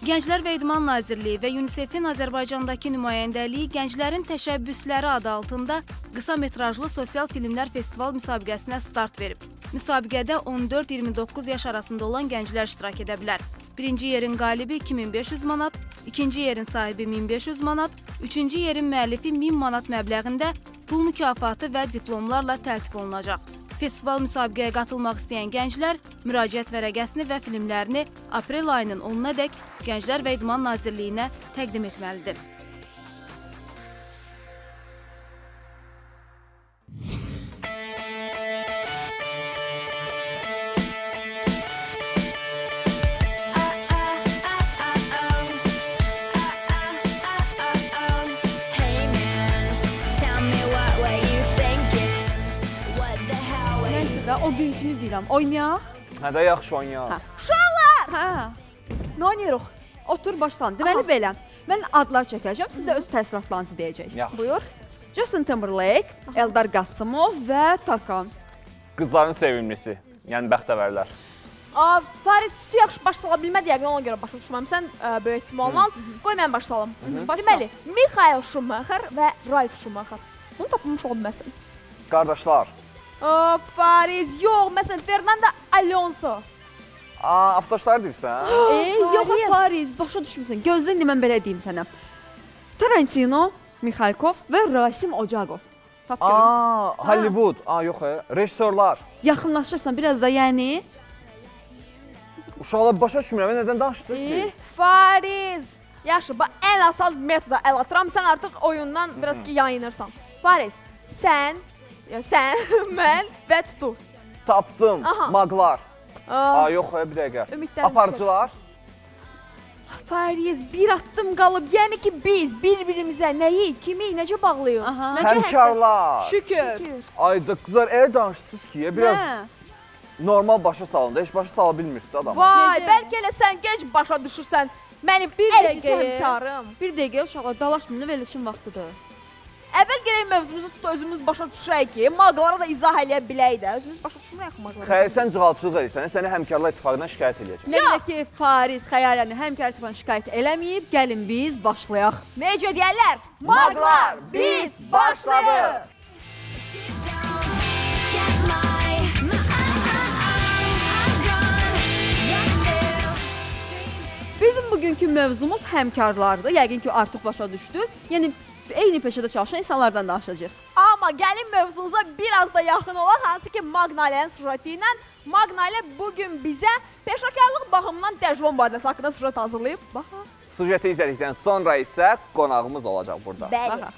Gənclər və İdman Nazirliyi və UNICEF-in Azərbaycandakı nümayəndəliyi Gənclərin Təşəbbüsləri adı altında qısa metrajlı sosial filmlər festival müsabiqəsinə start verib. Müsabiqədə 14-29 yaş arasında olan gənclər iştirak edə bilər. Birinci yerin qalibi 2500 manat, ikinci yerin sahibi 1500 manat, üçüncü yerin müəllifi 1000 manat məbləğində pul mükafatı və diplomlarla təltif olunacaq. Festival müsabiqəyə qatılmaq istəyən gənclər müraciət vərəqəsini və filmlərini aprel ayının 10-nadək Gənclər və İdman Nazirliyinə təqdim etməlidir. O günkünü deyirəm. Oynayaq? Hə də yaxşı oynayaq. Uşaqlar! Hə. Nə oynayırıq? Otur başlan. Deməli belə. Mən adlar çəkəcəm, siz də öz təəssüratlarınızı deyəcəksiniz. Buyur. Justin Timberlake, Eldar Qasımov və Tarkan. Qızların sevimlisi, yəni bəxtəvərlər. Faris, tutu yaxşı baş sala bilmədi, yəqin ona görə başa düşməmsən böyük ehtimalla. Qoy mən baş salım. Deməli, Michael Schumacher və Ralf Schumacher. Bunu tapılmış olmasın. Qardaşlar. Faris, yox, məsələn, Fernando Alonso. Avtoşları deyirsən? Yox, Faris, başa düşmüsən. Gözdən mən belə deyim sənə. Tarantino, Mikhalkov və Rasim Ocaqov. Hollywood. Yox, rejissorlar. Yaxınlaşırsan biraz da, yəni. Uşaqlar başa düşmürəm, nədən danışırsınız siz? Faris, yaxşı, ən asal metoda əl atıram, sən artıq oyundan biraz ki yayınırsan. Faris, sən, mən və Tutu. Tapdım, maqlar. Yox, bir dəqiqə. Aparıcılar. Faris, bir addım qalıb. Yəni ki, biz bir-birimizə nəyi, kimi, necə bağlayıq? Həmkarlar. Şükür. Ayda, qızlar, elə danışırsınız ki, biraz normal başa salın da, heç başa sala bilmirsiniz adamı. Vay, bəlkə elə sən gec başa düşürsən. Mənim əziz həmkarım. Bir dəqiqə, uşaqlar, dalaşmını verilişin vaxtıdır. Əvvəl gələk mövzumuzu tut, özümüz başa düşək ki, maqlara da izah eləyə bilək də. Özümüz başa düşmürək maqlara. Xəyal, sən cığalçılıq edirsən, səni Həmkarlar İttifaqından şikayət eləyəcək. Nə qədər ki, Faris xəyaləni Həmkar İttifaqından şikayət eləməyib, gəlin biz başlayaq. Necə deyərlər? Maqlar, biz başladıq! Bizim bugünkü mövzumuz həmkarlardır. Yəqin ki, artıq başa düşdünüz. Yəni, eyni peşədə çalışan insanlardan danışacaq. Amma gəlin mövzumuza biraz da yaxın olaq, hansı ki Maqnalənin sürəti ilə. Maqnalə bugün bizə peşəkarlıq baxımından təcrübə mübadiləsi haqqında sürət hazırlayıb. Baxaq. Sujeti izlədikdən sonra isə qonağımız olacaq burada. Bəli.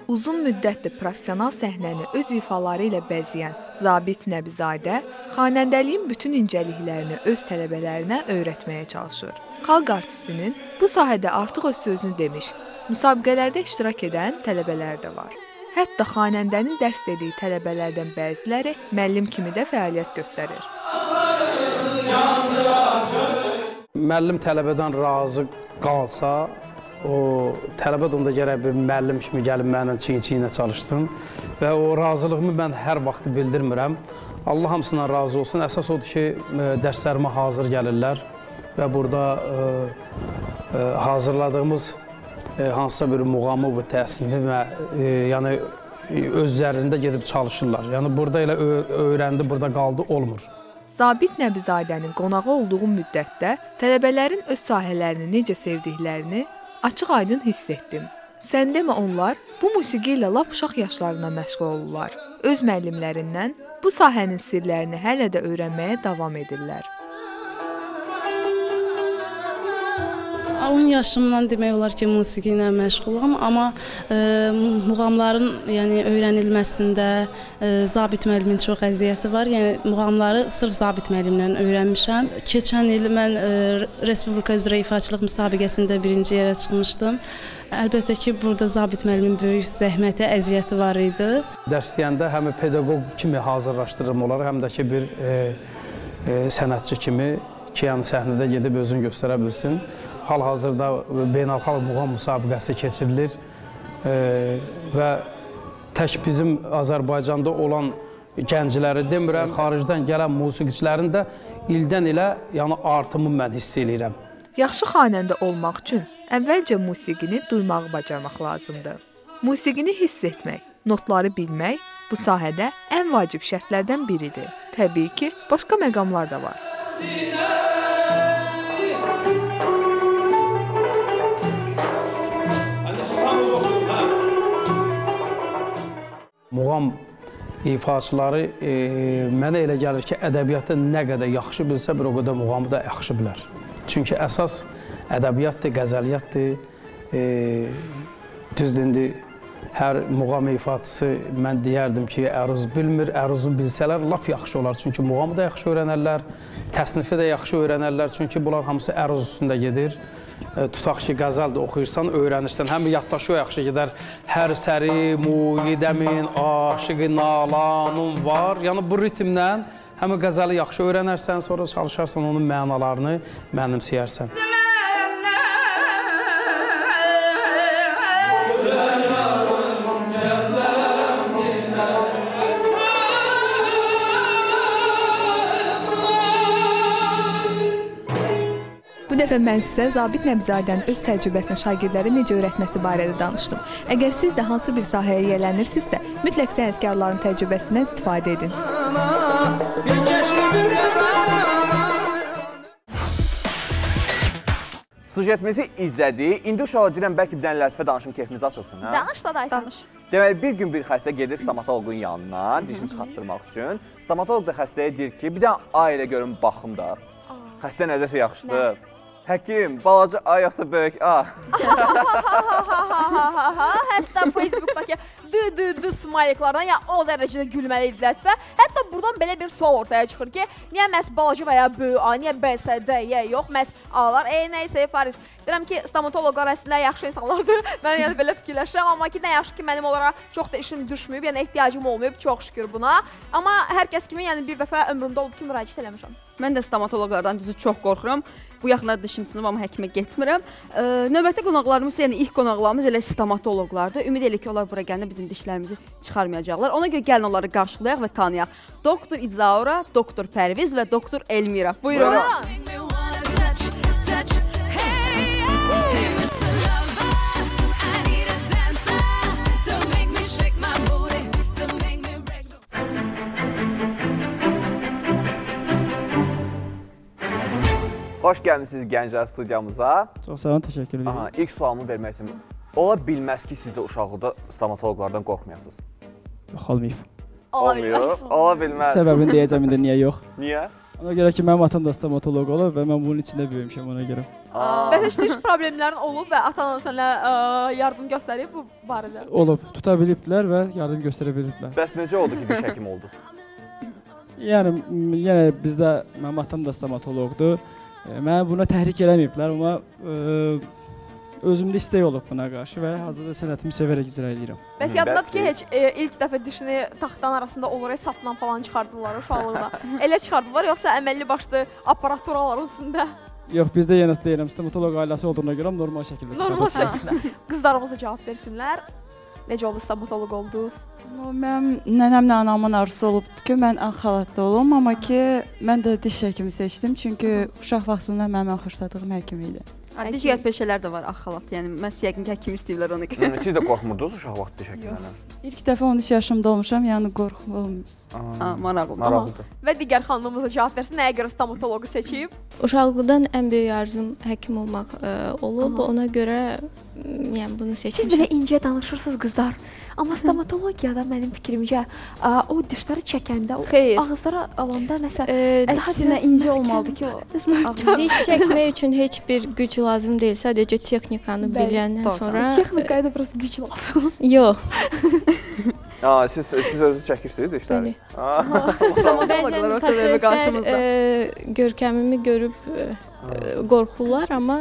Uzun müddətli professional səhnəni öz ifaları ilə bəzəyən Zabit Nəbizadə xanəndəliyin bütün incəliklərini öz tələbələrinə öyrətməyə çalışır. Xalq artistinin bu sahədə artıq öz sözünü demiş, müsabiqələrdə iştirak edən tələbələr də var. Hətta xanəndənin dərs dediyi tələbələrdən bəziləri müəllim kimi də fəaliyyət göstərir. Müəllim tələbədən razı qalsa, o tələbə də onda gərək bir müəllim kimi gəlib mənlə çiyin-çiyinə çalışsın və o razılığımı mən hər vaxt bildirmirəm. Allah hamısından razı olsun. Əsas odur ki, dərslərimə hazır gəlirlər və burada hazırladığımız hansısa bir muğamı və təsini və yəni özlərində gedib çalışırlar. Yəni burada elə öyrəndi, burada qaldı, olmur. Zabit Nəbizadənin qonağı olduğu müddətdə tələbələrin öz sahələrini necə sevdiklərini açıq-aydın hiss etdim. Sən demə onlar bu musiqi ilə lap uşaq yaşlarına məşğul olurlar. Öz müəllimlərindən bu sahənin sirlərini hələ də öyrənməyə davam edirlər. 10 yaşımdan demək olar ki, musiqi ilə məşğulam, amma muğamların öyrənilməsində Zabit müəllimin çox əziyyəti var. Yəni muğamları sırf Zabit müəllimlə öyrənmişəm. Keçən il mən Respublika üzrə ifaçılıq müsabiqəsində birinci yerə çıxmışdım. Əlbəttə ki, burada Zabit müəllimin böyük zəhməti, əziyyəti var idi. Dərs deyəndə həm pedaqoq kimi hazırlaşdırırım onları, həm də ki, bir sənətçi kimi ki, yəni səhnədə gedib özünü göstərə bilsin. Hal-hazırda beynəlxalq muğam müsabiqəsi keçirilir və tək bizim Azərbaycanda olan gəncləri demirəm, xaricdən gələn musiqiçilərin də ildən ilə artımı mən hiss edirəm. Yaxşı xanəndə olmaq üçün əvvəlcə musiqini duymağı bacarmaq lazımdır. Musiqini hiss etmək, notları bilmək bu sahədə ən vacib şərtlərdən biridir. Təbii ki, başqa məqamlar da var. Muğam ifaçıları mənə elə gəlir ki, ədəbiyyatı nə qədər yaxşı bilsə, bir o qədər muğamı da yaxşı bilər. Çünki əsas ədəbiyyatdır, qəzəliyyatdır. Düzdür, hər muğam ifaçısı mən deyərdim ki, əruz bilmir, əruzu bilsələr lap yaxşı olar. Çünki muğamı da yaxşı öyrənərlər, təsnifi də yaxşı öyrənərlər. Çünki bunlar hamısı əruz üstündə gedir. Tutaq ki, qəzəl də oxuyursan, öyrənirsən. Həm yaddaşı o yaxşı gedər. Hər səri, muidəmin, aşıqı, nalanın var. Yəni bu ritmlə həm qəzəli yaxşı öyrənərsən, sonra çalışarsan onun mənalarını mənimsəyərsən. Bu dəfə mən sizə Zabit Nəbzadənin öz təcrübəsini şagirdlərə necə öyrətməsi barədə danışdım. Əgər siz də hansı bir sahəyə yiyələnirsinizsə, mütləq sənətkarların təcrübəsindən istifadə edin. Sujetimizi izlədik. İndi uşaqlar deyirəm, bəlkə bir dənə lətifə danışım, keyfimiz açılsın. Danış da dayı. Danış. Deməli, bir gün bir xəstə gedir stomatoloqun yanına, dişini çıxartdırmaq üçün. Stomatoloq da xəstəyə deyir ki, bir dənə ay ilə görüm, baxım da. Xəstə nədəsə yaxşıdır. Həkim, balaca A yoxsa böyük A? Hətta Facebookdakı smayliklardan o dərəcədə gülməli idilər və hətta buradan belə bir sual ortaya çıxır ki, niyə məhz balaca və ya böyük A, niyə B, S, D, Y yox, məhz A'lar, nəysə, Faris. Deyirəm ki, stomatoloqlar əslində yaxşı insanlardır, mən yəni belə fikirləşirəm, amma ki, nə yaxşı ki, mənim olaraq çox da işim düşməyib, yəni ehtiyacım olmayıb, çox şükür buna. Amma hər kəs kimi, yəni bir dəfə ömrümdə olub ki, müraciət eləmişəm. Mən də stomatoloqlardan düzü çox qorxuram. Bu yaxınlarda dişim sınıb, amma həkimə getmirəm. Növbəti qonaqlarımız, yəni ilk qonaqlarımız elə stomatoloqlardır. Ümid elə ki, onlar bura gələndə bizim dişlərimizi çıxarmayacaqlar. Ona görə gəlin onları qarşılayaq və tanıyaq. Doktor İzaura, Doktor Pərviz və Doktor Elmira. Buyurun. Xoş gəlmişsiniz Gənclər studiyamıza. Çox sağ olun, təşəkkür edirəm. İlk sualımı vermək istəyirəm. Ola bilməz ki, siz də uşaqlıqda stomatoloqlardan qorxmayasınız. Yox, olmayıb. Olmuyor, ola bilməz. Səbəbini deyəcəm indi niyə yox. Niyə? Ona görə ki, mənim atam da stomatoloq olub və mən bunun içində böyümüşəm ona görə. Və heç diş problemlərin olub və atan sənə yardım göstərib bu barədə? Olub, tuta bilibdilər və yardım göstərə bilibdilər. Bəs necə oldu ki, diş həkimi oldunuz? Yəni, bizdə mənim atam da stomatoloqdur. Mənə buna təhrik eləməyiblər, amma özümdə istək olub buna qarşı və hazırda sənətimi sevərək icra edirəm. Bəs yadındadır ki, heç ilk dəfə dişini taxtdan arasında olaraq sapla falan çıxardılar uşaqlıqda. Elə çıxardılar, yoxsa əməlli başlı aparaturalar üstündə? Yox, bizdə yenə deyirəm, stomatoloq ailəsi olduğuna görə normal şəkildə çıxardılar. Normal şəkildə. Qızlarımız da cavab versinlər. Necə oldu stomatoloq oldunuz? Mənim nənəmlə anamın arzusu olubdur ki, mən ağ xalatda olum, amma ki, mən də diş həkimi seçdim, çünki uşaq vaxtında mənim ən xoşladığım həkim idi. Digər peşələr də var, ağ xalat, yəni məhz yəqin ki, həkim istəyirlər onu. Siz də qorxmurdunuz uşaq vaxtı diş həkimindən? İlk dəfə 13 yaşımda olmuşam, yəni qorxum olmuyor. Maraqlıdır. Və digər xanımımıza cavab versin, nəyə görə stomatoloqu seçib? Uşaqlıqdan ən böyük arzum həkim olmaq olub, ona görə bunu seçmişəm. Siz belə incə danışırsınız qızlar, amma stomatologiyada mənim fikrimcə o dişləri çəkəndə, ağızlara alanda nəsə əksinə incə olmalıdır ki, diş çəkmək üçün heç bir güc lazım deyil, sadəcə texnikanı biləndən sonra... Texnikaya da biraz güc lazım. Yox. Siz özünüz çəkirsiniz dişləri? Bəzən pasientlər görkəmimi görüb qorxurlar, amma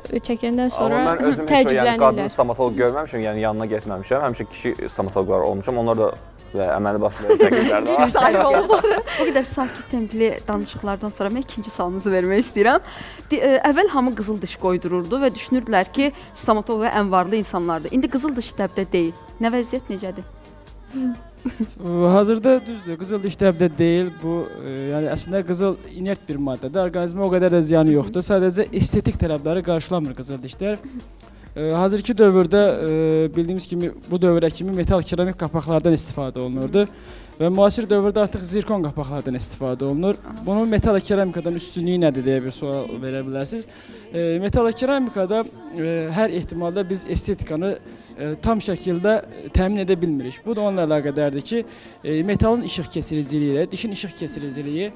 çəkəndən sonra təəccüblənirlər. Mən özüm heç qadın stomatoloq görməmişəm, yəni yanına getməmişəm. Həmişə kişi stomatoloqlar olmuşam. Onlar da əməli başlayacaq çəkirlər də. Bu qədər sakit templi danışıqlardan sonra mən ikinci sualınızı vermək istəyirəm. Əvvəl hamı qızıl diş qoydururdu və düşünürdülər ki, stomatoloqlar ən varlı insanlardır. İndi qızıl diş dəbdə deyil. Nə vəziyyət necədir? Hazırda düzdür, qızıl diş dəbdə deyil. Bu, yəni əslində qızıl inert bir maddədir. Orqanizmə o qədər də ziyanı yoxdur. Sadəcə estetik tələbləri qarşılamır qızıl dişlər. Hazırki dövrdə bildiyimiz kimi bu dövrə kimi metal keramik qapaqlardan istifadə olunurdu və müasir dövrdə artıq zirkon qapaqlardan istifadə olunur. Bunun metal keramikadan üstünlüyü nədir deyə bir sual verə bilərsiniz. Metal keramikada hər ehtimalda biz estetikanı tam şəkildə təmin edə bilmirik. Bu da onunla əlaqədardır ki, metalın işıq keçiriciliyi ilə dişin işıq keçiriciliyi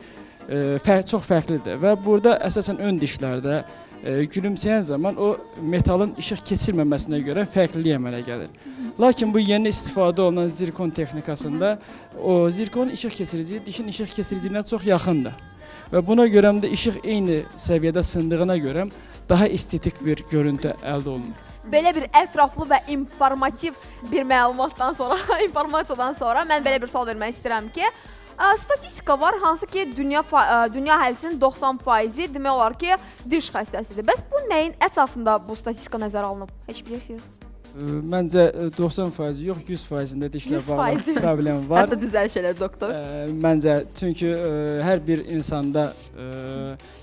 çox fərqlidir və burada əsasən ön dişlərdə gülümsəyən zaman o metalın işıq keçirməməsinə görə fərqlilik əmələ gəlir. Lakin bu yeni istifadə olunan zirkon texnikasında o zirkonun işıq keçiriciliyi dişin işıq keçiriciliyinə çox yaxındır. Və buna görə də işıq eyni səviyyədə sındığına görə daha estetik bir görüntü əldə olunur. Belə bir ətraflı və informativ bir məlumatdan sonra, informasiyadan sonra mən belə bir sual vermək istəyirəm ki, statistika var, hansı ki, dünya əhalisinin 90%-i demək olar ki, diş xəstəsidir. Bəs bu nəyin əsasında bu statistika nəzərə alınıb? Heç bilirsiniz? Məncə 90% yox, 100%-də dişlə bağlı problem var. Hətta düzəliş elə doktor. Məncə, çünki hər bir insanda,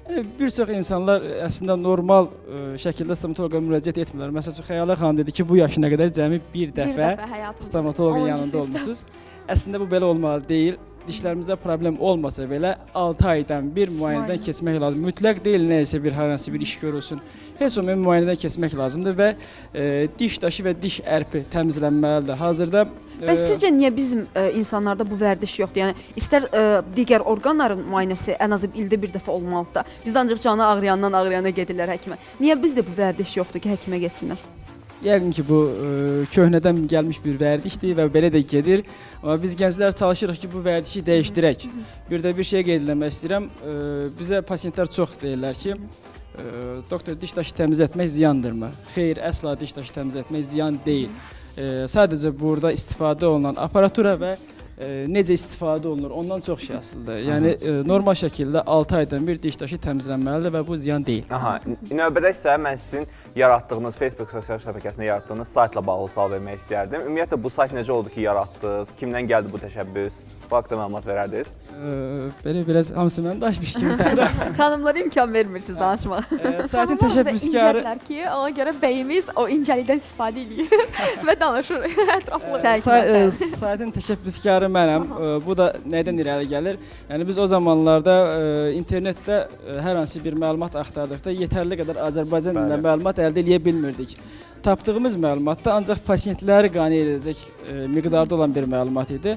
bir çox insanlar əslində normal şəkildə stomatoloqa müraciət etmirlər. Məsələn, Xəyalə xanım dedi ki, bu yaşına qədər cəmi bir dəfə stomatoloqun yanında olmuşsunuz. Əslində bu belə olmalı deyil. Dişlərimizdə problem olmasa belə 6 aydan bir müayinədən keçmək lazım. Mütləq deyil nəyəsə bir hər hansı bir iş görülsün. Heç olmayan müayinədən keçmək lazımdır və diş daşı və diş ərpi təmizlənməlidir. Hazırda Bəs sizcə niyə bizim insanlarda bu vərdiş yoxdur? Yəni istər digər orqanların müayinəsi ən azı ildə bir dəfə olmalıdır da. Biz ancaq canı ağrıyandan ağrıyana gedirlər həkimə. Niyə bizdə bu vərdiş yoxdur ki, həkimə getsinlər? Yəqin ki, bu köhnədən gəlmiş bir vərdişdir və belə də gedir. Amma biz gənclər çalışırıq ki, bu vərdişi dəyişdirək. Bir də bir şey qeyd etmək istəyirəm. Bizə pasiyentlər çox deyirlər ki, doktor, diş daşı təmiz etmək ziyandırmı? Xeyr, əsla diş daşı təmiz etmək ziyan deyil. Sadəcə burada istifadə olunan aparatura və necə istifadə olunur, ondan çox şey asılıdır. Yəni, normal şəkildə 6 aydan bir diş daşı təmizlənməlidir və bu ziyan deyil. Növbədə isə mən sizin yaratdığınız, Facebook sosial şəbəkəsində yaratdığınız saytla bağlı sual vermək istəyərdim. Ümumiyyətlə, bu sayt necə oldu ki, yaratdınız? Kimdən gəldi bu təşəbbüs? Bu haqda məlumat verərdiniz? Belə biraz hamısı mən danışmış kimi çıxıram. Xanımlara imkan vermirsiniz danışmağa. Saytın təşəbbüskarı... ki, ona görə bəyimiz o incəlikdən istifadə edir və danışır ətraflı. Saytın təşəbbüskarı mənəm. Bu da nədən irəli gəlir? Yəni, biz o zamanlarda internetdə hər hansı bir məlumat axtardıqda yetərli qədər Azərbaycan dilində məlumat əldə edə bilmirdik. Tapdığımız məlumatda ancaq pasientləri qane edəcək miqdarda olan bir məlumat idi.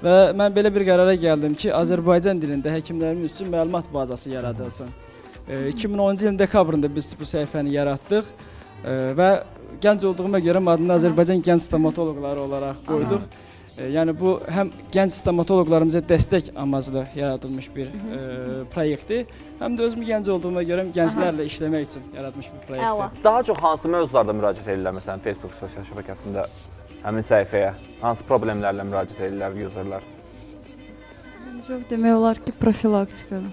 Və mən belə bir qərara gəldim ki, Azərbaycan dilində həkimlərimiz üçün məlumat bazası yaradılsın. 2010-cu ilin dekabrında biz bu səhifəni yaratdıq və gənc olduğuma görə adını Azərbaycan Gənc Stomatoloqları olaraq qoyduq. Yəni, bu həm gənc stomatoloqlarımıza dəstək amaclı yaradılmış bir proyektdir, həm də özüm gənc olduğuma görə gənclərlə işləmək üçün yaradılmış bir proyektdir. Daha çox hansı mövzularda müraciət edirlər, məsələn, Facebook sosial şəbəkəsində həmin səhifəyə? Hansı problemlərlə müraciət edirlər userlər? Çox demək olar ki, profilaktikadır.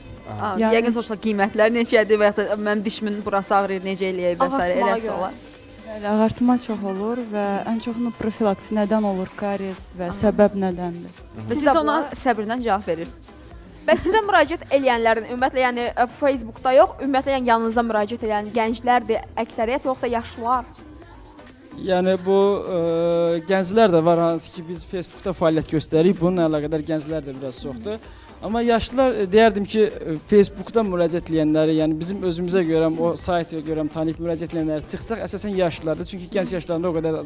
Yəqin sonuçta qiymətlər necədir və ya da mənim dişimin burası ağrıyır, necə eləyək və s. elə suallar. Ağartma çox olur və ən çoxunu profilaktik nədən olur, karies və səbəb nədəndir. Və siz də ona səbirlə cavab verirsiniz. Bəs sizə müraciət eləyənlərin, ümumiyyətlə, yəni Facebookda yox, ümumiyyətlə, yəni yanınıza müraciət eləyən gənclərdir, əksəriyyət yoxsa yaşlılar? Yəni, bu gənclər də var, hansı ki, biz Facebookda fəaliyyət göstəririk, bununla əlaqədar gənclər də biraz çoxdur. Amma yaşlılar, deyərdim ki, Facebookda müraciət eləyənləri, yəni bizim özümüzə görəm, o saytə görəm, tanıyıb müraciət eləyənləri çıxsaq, əsasən yaşlılardır. Çünki gənc yaşlarında o qədər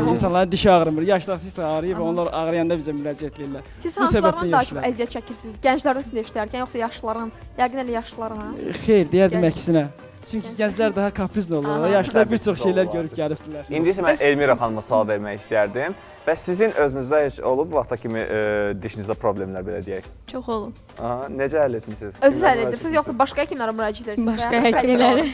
insanların dişi ağrımır. Yaşlar dişi ağrıyır və onlar ağrıyanda bizə müraciət eləyirlər. Siz hansılardan daha çox əziyyət çəkirsiniz? Gənclərin üstündə işlərkən, yoxsa yaşlıların? Yəqin elə yaşlıların, ha? Xeyr, deyərdim əksinə. Çünki gənclər daha kaprizli olurlar, yaşlılar bir çox şeylər görüb gəlibdilər. İndi isə mən Elmira xanıma sual vermək istərdim. Bəs sizin özünüzdə heç olub vaxta kimi dişinizdə problemlər, belə deyək? Çox olub. Necə həll etmişsiniz? Özünüz həll edirsiniz, yoxsa başqa həkimlərə müraciət edirsiniz? Başqa həkimlərə.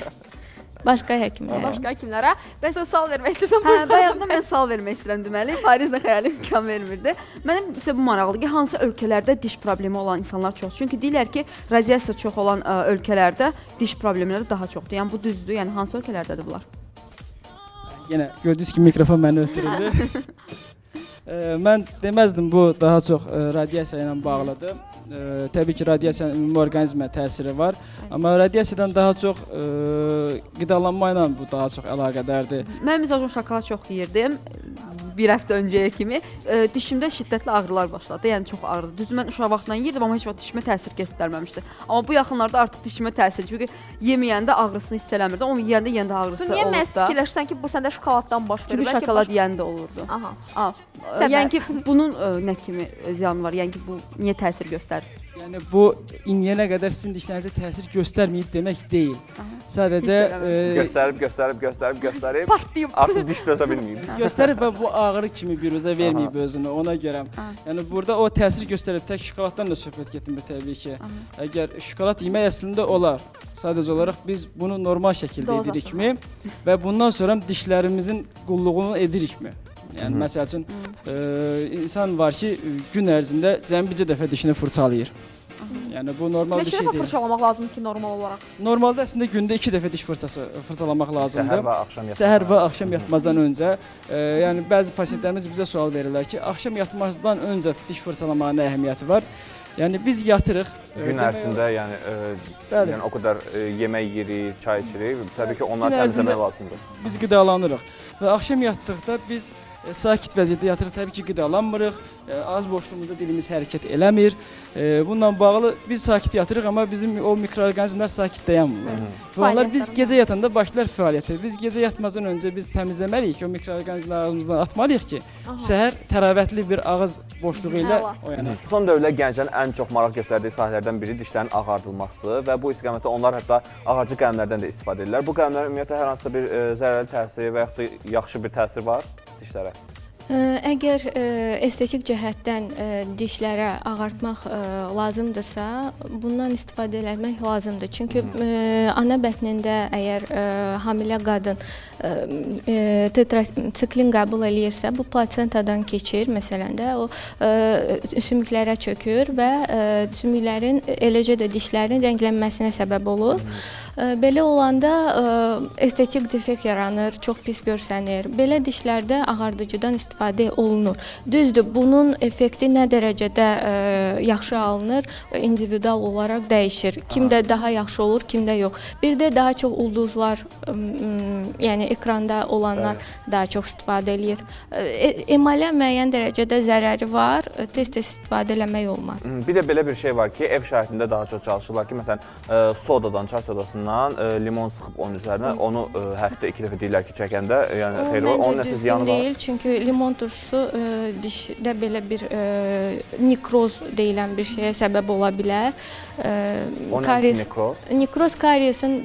Başqa həkimlərə. Başqa həkimlərə. Bəs sual vermək istəyirsən? Hə, bayaqdan mən sual vermək istəyirəm deməli. Farizlə xəyalim imkan vermirdi. Mənim isə bu maraqlıdır ki, hansı ölkələrdə diş problemi olan insanlar çoxdur? Çünki deyirlər ki, radiasiya çox olan ölkələrdə diş problemləri daha çoxdur. Yəni bu düzdür? Yəni hansı ölkələrdədir bunlar? Yenə gördüyünüz kimi mikrofon məni ötürüldü. Mən deməzdim bu daha çox radiasiya ilə bağlıdır. Təbii ki, radiasiyanın ümumi orqanizmə təsiri var. Amma radiasiyadan daha çox qidalanma ilə bu daha çox əlaqədardır. Mən misal şokolad çox yeyirdim. Bir həftə öncəyə kimi dişimdə şiddətli ağrılar başladı. Yəni çox ağrıdı. Düzdür, mən uşaq vaxtından yeyirdim, amma heç vaxt dişimə təsir göstərməmişdi. Amma bu yaxınlarda artıq dişimə təsir. Çünki yeməyəndə ağrısını hiss eləmirdim. Amma yeyəndə ağrısı olurdu. Niyə məhz fikirləşsən ki, bu səndə şokoladdan baş verir? Çünki şokolad yeyəndə olurdu. Aha. Yəni ki, bunun nə kimi ziyanı var? Yəni ki, bu niyə təsir göstərir? Yəni bu indiyənə qədər sizin dişlərinizə təsir göstərməyib demək deyil. Sadəcə göstərib artıq diş dözə bilməyib. Göstərib və bu ağrı kimi biruzə verməyib özünü, ona görə. Yəni burada o təsir göstərib, tək şokoladdan da söhbət getmir təbii ki. Əgər şokolad yemək əslində olar, sadəcə olaraq biz bunu normal şəkildə edirikmi və bundan sonra dişlərimizin qulluğunu edirikmi? Yəni məsəl üçün insan var ki, gün ərzində cəmi bircə dəfə dişini fırçalayır. Yəni bu normal bir şey deyil. Neçə dəfə fırçalamaq lazımdır ki, normal olaraq? Normalda əslində gündə 2 dəfə diş fırçalamaq lazımdır. Səhər və axşam yatmazdan. Səhər və axşam yatmazdan öncə. Yəni bəzi pasientlərimiz bizə sual verirlər ki, axşam yatmazdan öncə diş fırçalamağın nə əhəmiyyəti var? Yəni biz yatırıq. Gün ərzində yəni o qədər yemək yeyirik, çay içirik. Təbii ki, onları təmizləmək lazımdır. Biz qidalanırıq və axşam yatdıqda biz sakit vəziyyətdə yatırıq. Təbii ki, qidalanmırıq. Az boşluğumuzda dilimiz hərəkət eləmir. Bununla bağlı biz sakit yatırıq, amma bizim o mikroorqanizmlər sakit dayanmırlar. Və onlar biz gecə yatanda başlar fəaliyyətə. Biz gecə yatmazdan öncə biz təmizləməliyik ki, o mikroorqanizmləri ağzımızdan atmalıyıq ki, səhər təravətli bir ağız boşluğu ilə oyanaq. Son dövrdə gənclərin ən çox maraq göstərdiyi sahələrdən biri dişlərin ağardılmasıdır və bu istiqamətdə onlar hətta ağarcı qələmlərdən də istifadə edirlər. Bu qələmlərin ümumiyyətlə hər hansısa bir zərərli təsiri və yaxud da yaxşı bir təsir var dişlərə? Əgər estetik cəhətdən dişlərə ağartmaq lazımdırsa, bundan istifadə etmək lazımdır. Çünki ana bətnində əgər hamilə qadın tetrasiklin qəbul eləyirsə, bu plasentadan keçir, məsələn də o sümüklərə çökür və sümüklərin, eləcə də dişlərin rənglənməsinə səbəb olur. Belə olanda estetik defekt yaranır, çox pis görsənir. Belə dişlərdə ağardıcıdan istifadə olunur. Düzdür, bunun effekti nə dərəcədə yaxşı alınır, individual olaraq dəyişir. Kimdə daha yaxşı olur, kimdə yox. Bir də daha çox ulduzlar, yəni ekranda olanlar daha çox istifadə eləyir. Emalə müəyyən dərəcədə zərəri var, tez-tez istifadə eləmək olmaz. Bir də belə bir şey var ki, ev şəraitində daha çox çalışırlar ki, məsələn, sodadan, çay sodasından limon sıxıb onun üzərinə, onu həftə 2 dəfə deyirlər ki, çəkəndə, yəni xeyri var, onun nəsə ziyanı var? Məncə düzgün deyil, çünki limon turşusu dişdə belə bir nikroz deyilən bir şeyə səbəb ola bilər. O nədir nikroz? Nikroz kariesin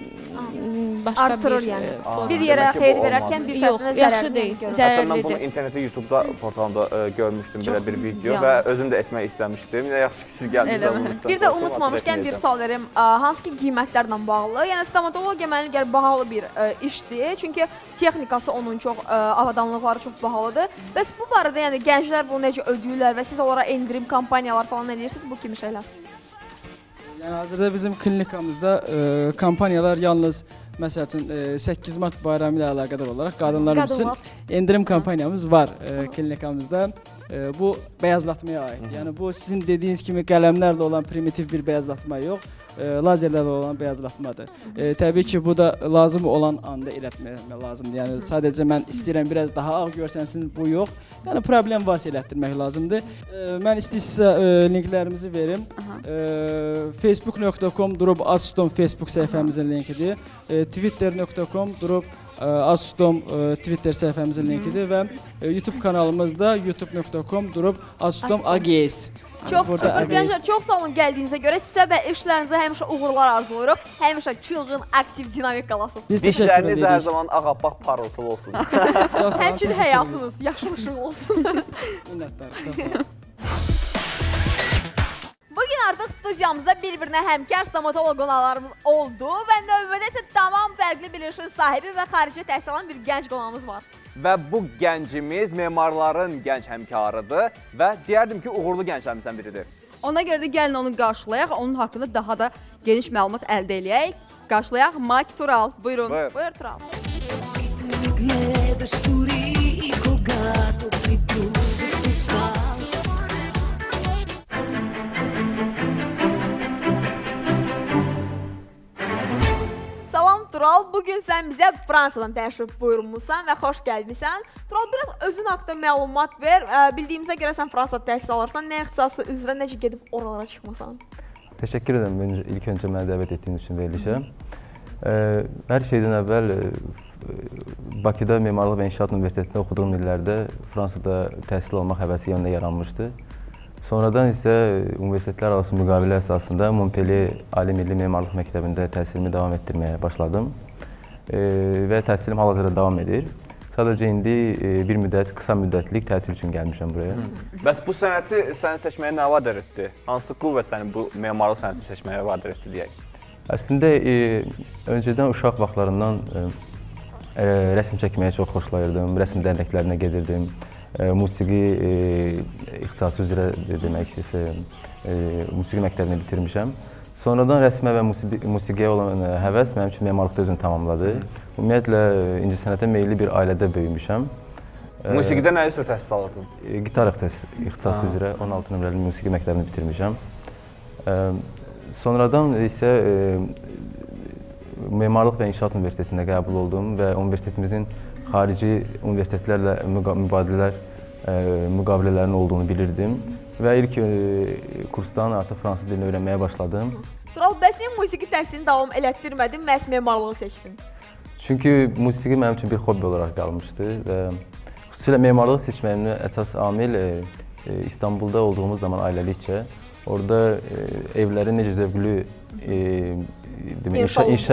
başqa bir formu. Bir yerə xeyir verərkən bir tərəfinə yaxşı deyil, zərərlidir. Hətta mən bunu internetdə, YouTube-da portalında görmüşdüm belə bir video və özüm də etmək istəmişdim. Yine yaxşı ki, siz gəldiniz. Bir də unutmamışkən bir sual verim. Hansı ki, qiymətlərlə bağlı? Yəni, stomatologiya mənə gəlir bahalı bir işdir. Çünki texnikası onun çox, avadanlıqları çox bahalıdır. Bəs bu barədə yəni gənclər bunu necə ödəyirlər və siz onlara endirim kampaniyalar falan edirsiniz bu kimi şeylər? Yəni hazırda bizim klinikamızda kampaniyalar yalnız məsəl üçün 8 mart bayramı ilə əlaqədar olaraq qadınlar üçün endirim kampaniyamız var klinikamızda. Bu bəyazlatmaya aiddir. Yəni bu sizin dediyiniz kimi qələmlərlə olan primitiv bir bəyazlatma yox, lazerlərlə olan bəyazlatmadır. Təbii ki, bu da lazım olan anda elətmək lazımdır. Yəni sadəcə mən istəyirəm biraz daha ağ görsənsin, bu yox. Yəni problem varsa elətdirmək lazımdır. Mən istəyirsə linklərimizi verim. Facebook.com durub Astom Facebook səhifəmizin linkidir. Twitter.com durub Astom Twitter səhifəmizin linkidir və YouTube kanalımızda youtube.com durub Astom AGS. Çox super, gənclər, çox sağ olun gəldiyinizə görə. Sizə və işlərinizə həmişə uğurlar arzulayırıq. Həmişə çılğın, aktiv, dinamik qalasınız. Dişləriniz hər zaman ağappaq parıltılı olsun. Həmçinin həyatınız yaşmışıq olsun. Minnətlər, çox sağ olun. Bugün artıq artıq studiyamızda bir-birinə həmkar stomatoloq qonaqlarımız oldu və növbədə isə tamam fərqli bilinçin sahibi və xarici təhsil alan bir gənc qonağımız var. Və bu gəncimiz memarların gənc həmkarıdır və deyərdim ki, uğurlu gənclərimizdən biridir. Ona görə də gəlin onu qarşılayaq, onun haqqında daha da geniş məlumat əldə eləyək. Qarşılayaq Mike Tural. Buyurun. Buyur Tural. Salam Tural, bugün sən bizə Fransadan təşrif buyurmuşsan və xoş gəlmişsən. Tural, biraz özün haqqında məlumat ver. Bildiyimizə görə sən Fransada təhsil alırsan, nə ixtisası üzrə necə gedib oralara çıxmasan? Təşəkkür edirəm ilk öncə məni dəvət etdiyiniz üçün verilişə. Hər şeydən əvvəl Bakıda Memarlıq və İnşaat Universitetində oxuduğum illərdə Fransada təhsil almaq həvəsi yanında yaranmışdı. Sonradan isə universitetlər arası müqavilə əsasında Montpellier Ali Milli Memarlıq Məktəbində təhsilimi davam etdirməyə başladım və təhsilim hal-hazırda davam edir. Sadəcə indi bir müddət, qısa müddətlik tətil üçün gəlmişəm buraya. Bəs bu sənəti səni seçməyə nə vadar etdi? Hansı qüvvə səni bu memarlıq sənəti seçməyə vadar etdi deyək? Əslində, öncədən uşaq vaxtlarından rəsm çəkməyə çox xoşlayırdım, rəsm dərnəklərinə gedirdim. Musiqi ixtisası üzrə demək ki, musiqi məktəbini bitirmişəm. Sonradan rəsmə və musiqiyə olan həvəs mənim üçün memarlıqda özünü tamamladı. Ümumiyyətlə, incəsənətə meyilli bir ailədə böyümüşəm. Musiqidə nə üzrə təhsil alırdın? Gitar ixtisası üzrə 16 nömrəli musiqi məktəbini bitirmişəm. Sonradan isə Memarlıq və İnşaat Universitetində qəbul oldum və universitetimizin xarici universitetlərlə müqavilələrinin olduğunu bilirdim və ilk kursdan artıq fransız dilini öyrənməyə başladım. Tural, bəs niyə musiqi təhsilini davam elətdirmədin, məhz memarlığı seçdin? Çünki musiqi mənim üçün bir hobbi olaraq qalmışdı və xüsusilə memarlığı seçməyimin əsas amil İstanbulda olduğumuz zaman ailəlikcə orada evlərin necə zövqlü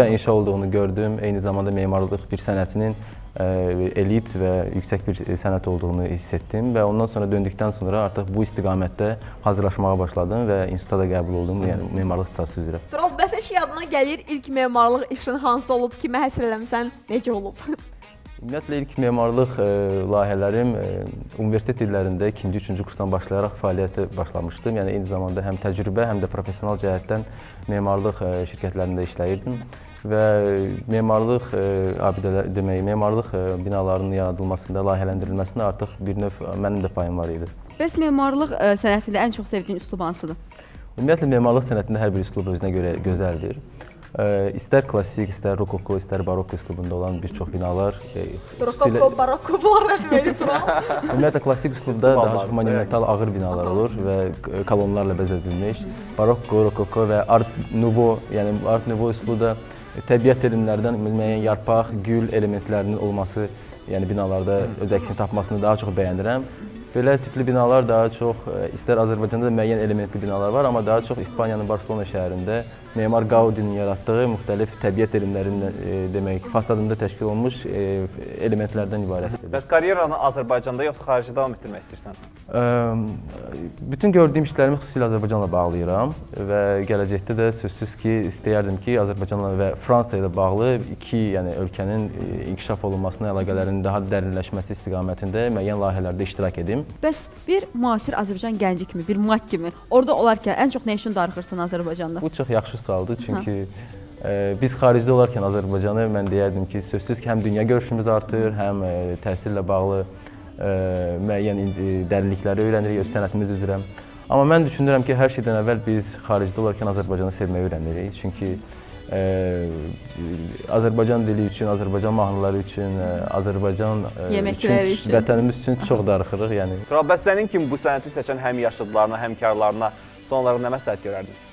inşa olduğunu gördüm. Eyni zamanda memarlıq bir sənətinin elit və yüksək bir sənət olduğunu hiss etdim və ondan sonra döndükdən sonra artıq bu istiqamətdə hazırlaşmağa başladım və instituta da qəbul oldum, yəni memarlıq ixtisası üzrə. Tural, bəs heç yadına gəlir ilk memarlıq işin hansı olub, kimə həsr eləmisən, necə olub? Ümumiyyətlə, ilk memarlıq layihələrim universitet illərində 2-3-cü kursdan başlayaraq fəaliyyətə başlamışdım. Yəni, eyni zamanda həm təcrübə, həm də professional cəhətdən memarlıq şirkətlərində işləyirdim və memarlıq abidələri demək, memarlıq binalarının yaradılmasında, layihələndirilməsində artıq bir növ mənim də payım var idi. Bəs memarlıq sənətində ən çox sevdiyin üslub hansıdır? Ümumiyyətlə, memarlıq sənətində hər bir üslub özünə görə gözəldir. İstər klassik, istər rokoko, istər barokko üslubunda olan bir çox binalar. Rokoko, barokko bunlar deməli Tural. Ümumiyyətlə, klassik üslubda daha çox monumental ağır binalar olur və kolonlarla bəzədilmiş. Barokko, rokoko və art nouveau, yəni art nouveau üslubu da təbiət elmlərdən müəyyən yarpaq, gül elementlərinin olması, yəni binalarda öz əksini tapmasını daha çox bəyənirəm. Belə tipli binalar daha çox, istər Azərbaycanda da müəyyən elementli binalar var, amma daha çox İspaniyanın Barcelona şəhərində memar Gaudinin yaratdığı müxtəlif təbiət elmlərinin demək, fasadında təşkil olunmuş elementlərdən ibarətdir. Bəs karyeranı Azərbaycanda yoxsa xaricdə davam etdirmək istəyirsən? Bütün gördüyüm işlərimi xüsusilə Azərbaycanla bağlayıram və gələcəkdə də sözsüz ki, istəyərdim ki, Azərbaycanla və Fransa ilə bağlı iki ölkənin inkişaf olunmasına, əlaqələrinin daha dərinləşməsi istiqamətində müəyyən layihələrdə iştirak edim. Bəs bir müasir Azərbaycan gənci kimi, bir mak kimi orada olarkən ən çox nə üçün darıxırsan Azərbaycanda? Bu çox yaxşı sualdır, çünki biz xaricdə olarkən Azərbaycanı mən deyərdim ki, sözsüz ki, həm dünya görüşümüz artır, həm təhsillə bağlı müəyyən dərinlikləri öyrənirik öz sənətimiz üzrə. Amma mən düşünürəm ki, hər şeydən əvvəl biz xaricdə olarkən Azərbaycanı sevməyi öyrənirik. Çünki Azərbaycan dili üçün, Azərbaycan mahnıları üçün, Azərbaycan üçün, vətənimiz üçün çox darıxırıq. Tural, bəs sənin kimi bu sənəti seçən həm yaşıdlarına, həmkarlarına son olaraq nə məsləhət görərdin?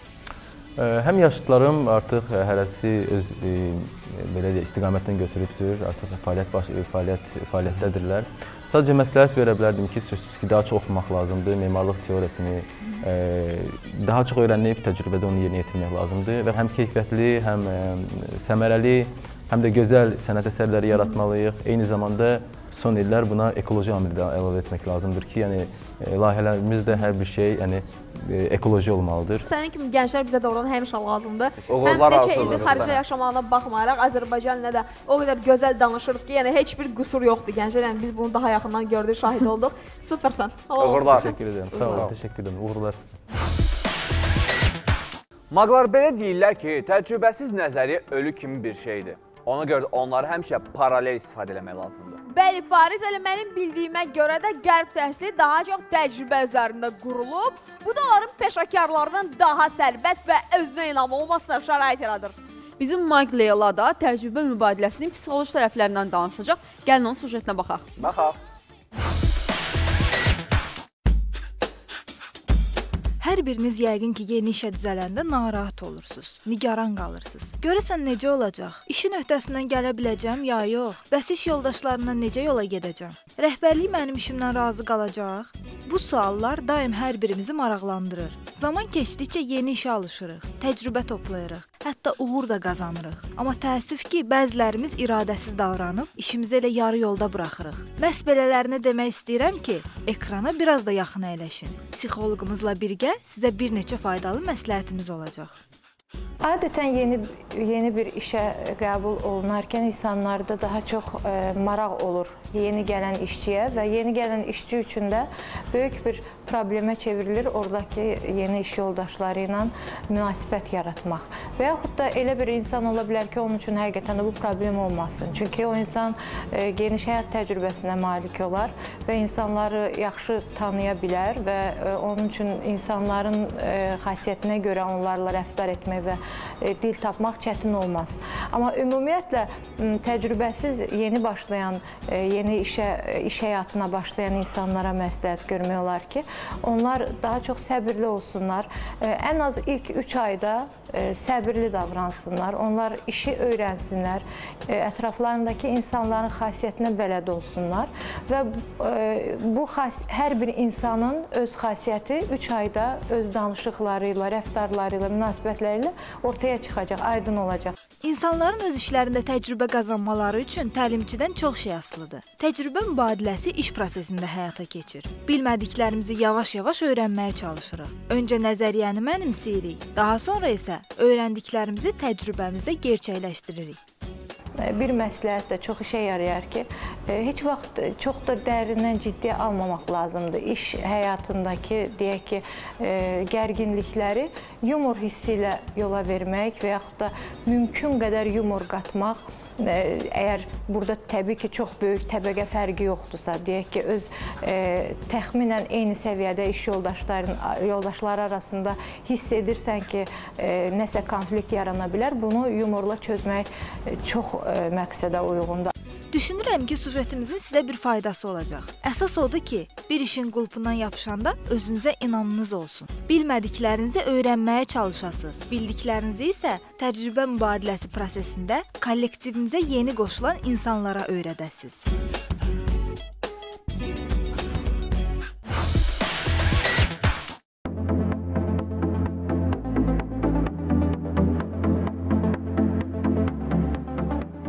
Həm yaşıdlarım artıq hərəsi öz istiqamətdən götürübdür, artıq fəaliyyətdədirlər. Sadəcə məsləhət verə bilərdim ki, sözsüz ki, daha çox oxumaq lazımdır, memarlıq teoriyasını daha çox öyrənib, təcrübədə onu yerinə yetirmək lazımdır və həm keyfiyyətli, həm səmərəli həm də gözəl sənət əsərləri yaratmalıyıq. Eyni zamanda son illər buna ekoloji amili də əlavə etmək lazımdır ki, yəni layihələrimizdə hər bir şey ekoloji olmalıdır. Sənin kimi gənclər bizə doğrudan həmişə lazımdır. Həm neçə ildir xaricdə yaşamağına baxmayaraq Azərbaycan ilə də o qədər gözəl danışırıq ki, yəni heç bir qüsur yoxdur gənclər. Yəni biz bunu daha yaxından gördük, şahid olduq. Süpersən. Uğurlar. Təşəkkür edirəm. Sağ olun, təşəkkür edirəm. Uğurlar. Maqlar belə deyirlər ki, təcrübəsiz nəzəriyyə ölü kimi bir şeydir. Ona görə də onları həmişə paralel istifadə etmək lazımdır. Bəli, Fariz, elə mənim bildiyimə görə də qərb təhsili daha çox təcrübə üzərində qurulub. Bu da onların peşəkarlarının daha sərbəst və özünə inamı olmasına şərait yaradır. Bizim Mike Leyla da təcrübə mübadiləsinin psixoloji tərəflərindən danışacaq. Gəlin onun sujetinə baxaq. Baxaq. Hər biriniz yəqin ki, yeni işə düzələndə narahat olursunuz, nigaran qalırsınız. Görəsən necə olacaq? İşin öhdəsindən gələ biləcəm ya yox? Bəs iş yoldaşlarımla necə yola gedəcəm? Rəhbərlik mənim işimdən razı qalacaq? Bu suallar daim hər birimizi maraqlandırır. Zaman keçdikcə yeni işə alışırıq, təcrübə toplayırıq, hətta uğur da qazanırıq. Amma təəssüf ki, bəzilərimiz iradəsiz davranıb, işimizi elə yarı yolda buraxırıq. Məhz belələrinə demək istəyirəm ki, ekrana biraz da yaxın əyləşin. Psixoloqumuzla birgə sizə bir neçə faydalı məsləhətimiz olacaq. Adətən yeni bir işə qəbul olunarkən insanlarda daha çox maraq olur yeni gələn işçiyə və yeni gələn işçi üçün də böyük bir problemə çevrilir oradakı yeni iş yoldaşları ilə münasibət yaratmaq. Və yaxud da elə bir insan ola bilər ki, onun üçün həqiqətən də bu problem olmasın. Çünki o insan geniş həyat təcrübəsinə malik olar və insanları yaxşı tanıya bilər və onun üçün insanların xasiyyətinə görə onlarla rəftar etmək və dil tapmaq çətin olmaz. Amma ümumiyyətlə təcrübəsiz yeni başlayan, yeni iş həyatına başlayan insanlara məsləhət görmək olar ki, onlar daha çox səbirli olsunlar. Ən az ilk 3 ayda səbirli davransınlar. Onlar işi öyrənsinlər, ətraflarındakı insanların xasiyyətinə bələd olsunlar və hər bir insanın öz xasiyyəti 3 ayda öz danışıqları ilə, rəftarları ilə, münasibətləri ilə ortaya çıxacaq, aydın olacaq. İnsanların öz işlərində təcrübə qazanmaları üçün təlimçidən çox şey asılıdır. Təcrübə mübadiləsi iş prosesində həyata keçir. Bilmədiklərimizi yavaş-yavaş öyrənməyə çalışırıq. Öncə nəzəriyyəni mənimsəyirik, daha sonra isə öyrəndiklərimizi təcrübəmizdə gerçəkləşdiririk. Bir məsləhət də çox işə yarayar ki, heç vaxt çox da dərindən ciddiyə almamaq lazımdır. İş həyatındakı, deyək ki, gərginlikləri yumor hissi ilə yola vermək və yaxud da mümkün qədər yumor qatmaq. Əgər burada təbii ki, çox böyük təbəqə fərqi yoxdursa, deyək ki, öz təxminən eyni səviyyədə iş yoldaşları arasında hiss edirsən ki, nəsə konflikt yarana bilər, bunu yumorla çözmək çox məqsədə uyğundur. Düşünürəm ki, sujetimizin sizə bir faydası olacaq. Əsas odur ki, bir işin qulpundan yapışanda özünüzə inamınız olsun. Bilmədiklərinizi öyrənməyə çalışasınız. Bildiklərinizi isə təcrübə mübadiləsi prosesində kollektivinizə yeni qoşulan insanlara öyrədəsiniz.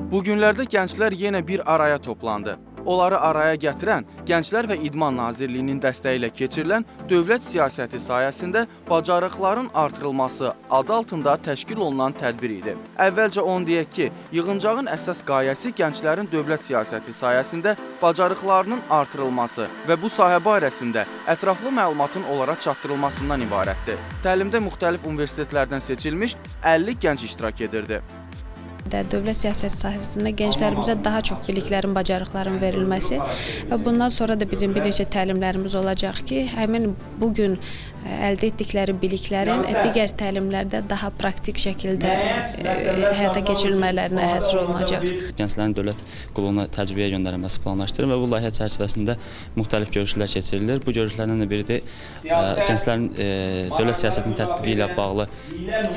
Bu günlərdə gənclər yenə bir araya toplandı. Onları araya gətirən Gənclər və İdman Nazirliyinin dəstəyi ilə keçirilən dövlət siyasəti sayəsində bacarıqların artırılması adı altında təşkil olunan tədbir idi. Əvvəlcə onu deyək ki, yığıncağın əsas qayəsi gənclərin dövlət siyasəti sayəsində bacarıqlarının artırılması və bu sahə barəsində ətraflı məlumatın onlara çatdırılmasından ibarətdir. Təlimdə müxtəlif universitetlərdən seçilmiş 50 gənc iştirak edirdi. Dövlət siyasəti sahəsində gənclərimizə daha çox biliklərin, bacarıqların verilməsi və bundan sonra da bizim bir neçə təlimlərimiz olacaq ki, həmin bugün əldə etdikləri biliklərin digər təlimlərdə daha praktik şəkildə həyata keçirilmələrinə həsr olunacaq. Gənclərin dövlət qulluğuna təcrübəyə göndərilməsi planlaşdırılır və bu layihə çərçivəsində müxtəlif görüşlər keçirilir. Bu görüşlərdən də biri də gənclərin dövlət siyasətinin tətbiqi ilə bağlı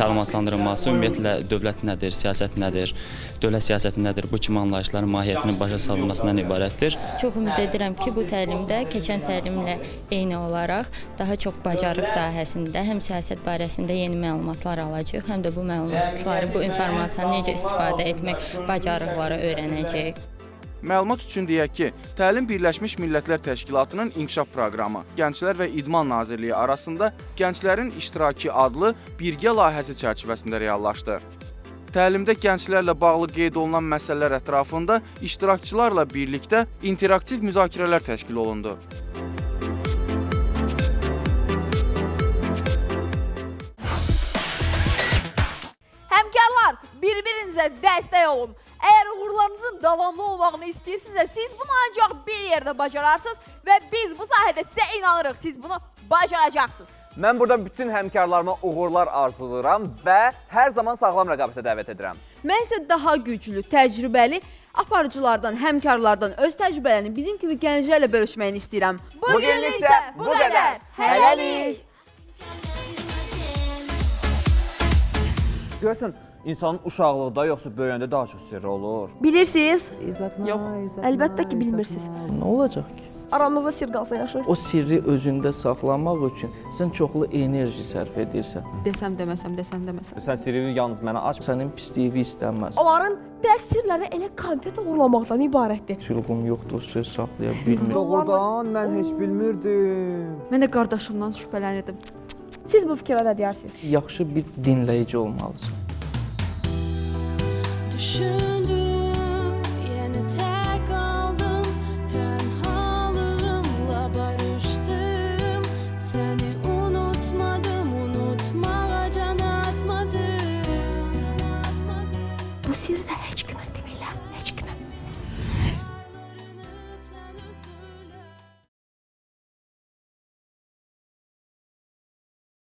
təlimatlandırılması, ümumiyyətlə dövlət nədir, siyasət nədir, dövlət siyasəti nədir, bu kimi anlayışların mahiyyətinin başa salınmasından ibarətdir. Çox ümid edirəm ki, bu təlimdə keçən təlimlə eyni olaraq daha çox bacarıq maarif sahəsində həm siyasət barəsində yeni məlumatlar alacağıq, həm də bu məlumatları, bu informasiyanı necə istifadə etmək bacarıqları öyrənəcəyik. Məlumat üçün deyək ki, Təlim Birləşmiş Millətlər Təşkilatının inkişaf proqramı, Gənclər və İdman Nazirliyi arasında Gənclərin İştirakı adlı birgə layihəsi çərçivəsində reallaşdı. Təlimdə gənclərlə bağlı qeyd olunan məsələlər ətrafında iştirakçılarla birlikdə interaktiv müzakirələr təşkil olundu. Həmkarlar, bir-birinizə dəstək olun. Əgər uğurlarınızın davamlı olmağını istəyirsinizsə, siz bunu ancaq bir yerdə bacararsınız və biz bu sahədə sizə inanırıq, siz bunu bacaracaqsınız. Mən burada bütün həmkarlarıma uğurlar arzulayıram və hər zaman sağlam rəqabətə dəvət edirəm. Mən isə daha güclü, təcrübəli aparıcılardan, həmkarlardan öz təcrübələrini bizim kimi gənclərlə bölüşməyini istəyirəm. Bugünlük isə bu qədər. Hələlik! Görsən, insanın uşaqlıqda yoxsa böyüyəndə daha çox sirri olur. Bilirsiniz? Yox, əlbəttə ki, bilmirsiniz. Nə olacaq ki? Aramızda sir qalsa yaxşı. O sirri özündə saxlamaq üçün sən çoxlu enerji sərf edirsən. Desəm, deməsəm, desəm, deməsəm. Sən sirrini yalnız mənə aç. Sənin pisliyi istənməz. Onların təqsirləri elə konfet uğurlamaqdan ibarətdir. Çılğım yoxdur, söz saxlaya bilmir. Doğrudan, mən heç bilmirdim. Mən də qardaşımdan şübhələnirdim. Siz bu fikrə nə deyirsiniz? Yaxşı bir dinləyici olmalısın. Düşündüm.